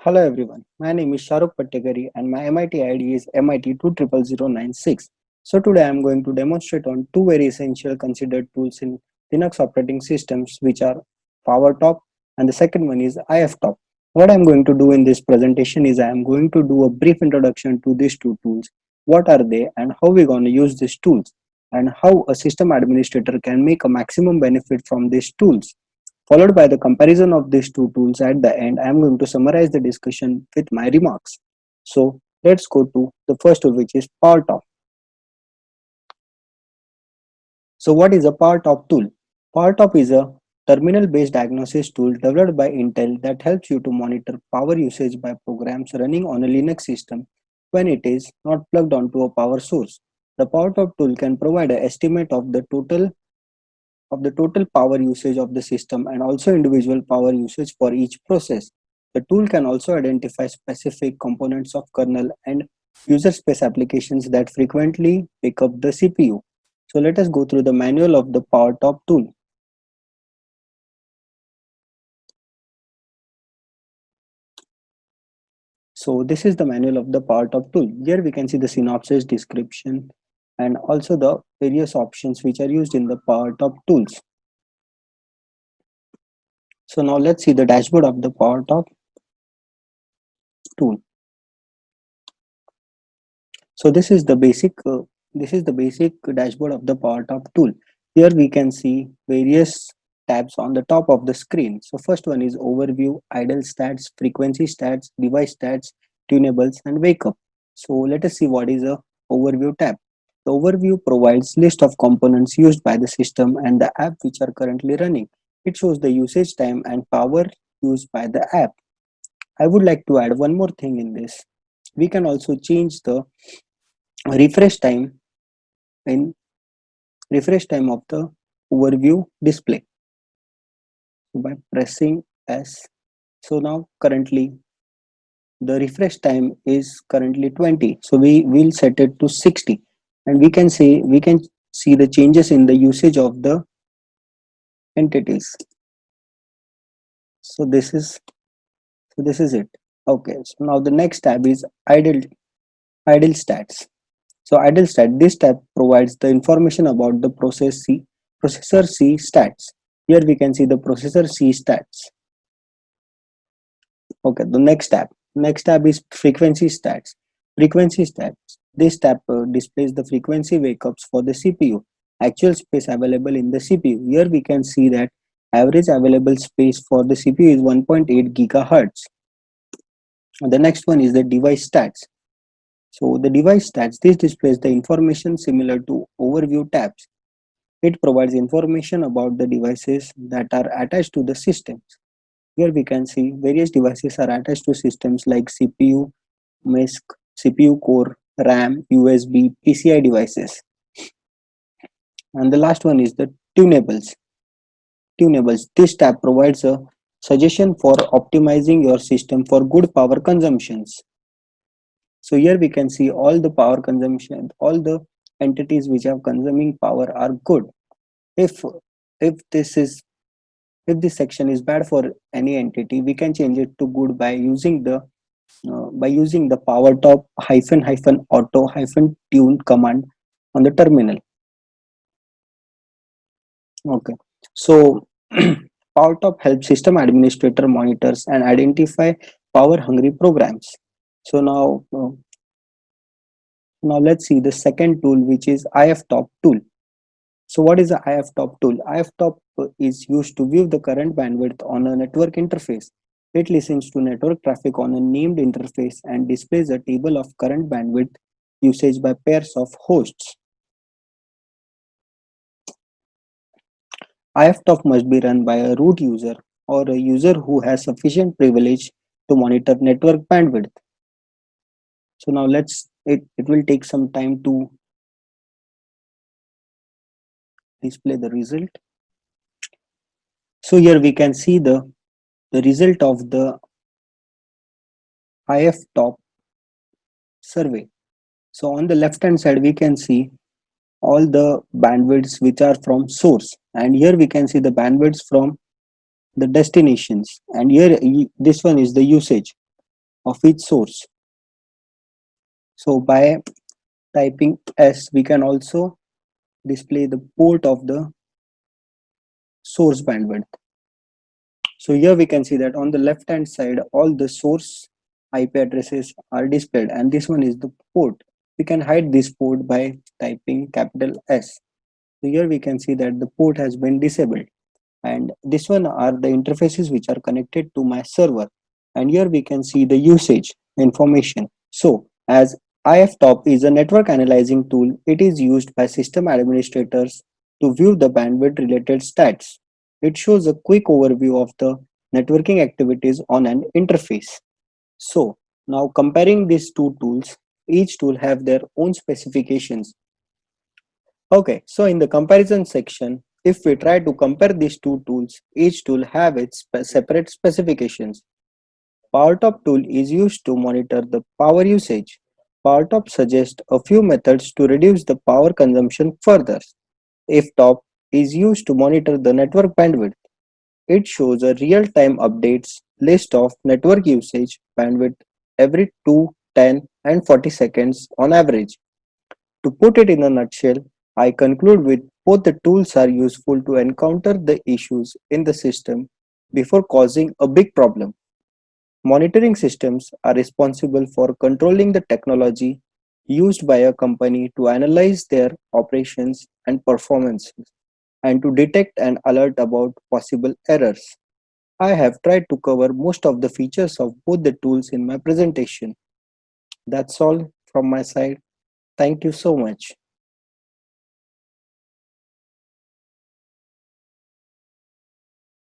Hello everyone, my name is Shahrukh Pattekari and my MIT ID is MIT 2000096. So today I am going to demonstrate on two very essential considered tools in Linux operating systems which are PowerTop and the second one is IFTop. What I am going to do in this presentation is I am going to do a brief introduction to these two tools. What are they and how we are going to use these tools and how a system administrator can make a maximum benefit from these tools. Followed by the comparison of these two tools at the end, I am going to summarize the discussion with my remarks. So let's go to the first tool, which is PowerTop. So what is a PowerTop tool? PowerTop is a terminal-based diagnosis tool developed by Intel that helps you to monitor power usage by programs running on a Linux system when it is not plugged onto a power source. The PowerTop tool can provide an estimate of the total power usage of the system and also individual power usage for each process. The tool can also identify specific components of kernel and user space applications that frequently pick up the CPU. So let us go through the manual of the PowerTop tool. So this is the manual of the PowerTop tool. Here we can see the synopsis, description, and also the various options which are used in the PowerTop tools. So now let's see the dashboard of the PowerTop tool. So this is the basic dashboard of the PowerTop tool. Here we can see various tabs on the top of the screen. So first one is overview, idle stats, frequency stats, device stats, tunables, and wake up. So let us see what is a overview tab. The overview provides list of components used by the system and the app which are currently running. It shows the usage time and power used by the app. I would like to add one more thing in this. We can also change the refresh time in refresh time of the overview display by pressing S. So now currently the refresh time is currently 20. So we will set it to 60 and we can see the changes in the usage of the entities. So this is it. Okay, so now the next tab is idle stats. So idle stat, this tab provides the information about the processor C stats. Here we can see the processor C stats. Okay, the next tab is frequency stats. Frequency stats. This tab displays the frequency wake ups for the CPU. Actual space available in the CPU. Here we can see that average available space for the CPU is 1.8 gigahertz. The next one is the device stats. So the device stats, this displays the information similar to overview tabs. It provides information about the devices that are attached to the systems. Here we can see various devices are attached to systems like CPU, MISC, CPU core, RAM, USB, PCI devices. And the last one is the tunables. Tunables. This tab provides a suggestion for optimizing your system for good power consumptions. So here we can see all the power consumption, all the entities which are consuming power are good. If if this is if this section is bad for any entity, we can change it to good by using the PowerTop hyphen auto hyphen tune command on the terminal. Okay, so PowerTop helps system administrator monitors and identify power hungry programs. So now let's see the second tool, which is IFTop tool. So what is the IFTop tool? IFTop is used to view the current bandwidth on a network interface. It listens to network traffic on a named interface and displays a table of current bandwidth usage by pairs of hosts. IFTop must be run by a root user or a user who has sufficient privilege to monitor network bandwidth. So now it will take some time to display the result. So here we can see the result of the IFTop survey. So on the left hand side, we can see all the bandwidths which are from source. And here we can see the bandwidths from the destinations. And here this one is the usage. of each source. So by typing S, we can also display the port of the source bandwidth. So here we can see that on the left hand side, all the source IP addresses are displayed, and this one is the port. We can hide this port by typing capital S. So here we can see that the port has been disabled, and this one are the interfaces which are connected to my server. And here we can see the usage information. So as IFTop is a network analyzing tool, it is used by system administrators to view the bandwidth related stats. It shows a quick overview of the networking activities on an interface. So now comparing these two tools, each tool have their own specifications. Okay, so in the comparison section, if we try to compare these two tools, each tool have its separate specifications. PowerTop tool is used to monitor the power usage. PowerTop suggests a few methods to reduce the power consumption further. IFTop is used to monitor the network bandwidth. It shows a real-time updates list of network usage bandwidth every 2, 10, and 40 seconds on average. To put it in a nutshell, I conclude with both the tools are useful to encounter the issues in the system before causing a big problem. Monitoring systems are responsible for controlling the technology used by a company to analyze their operations and performances and to detect and alert about possible errors. I have tried to cover most of the features of both the tools in my presentation. That's all from my side. Thank you so much.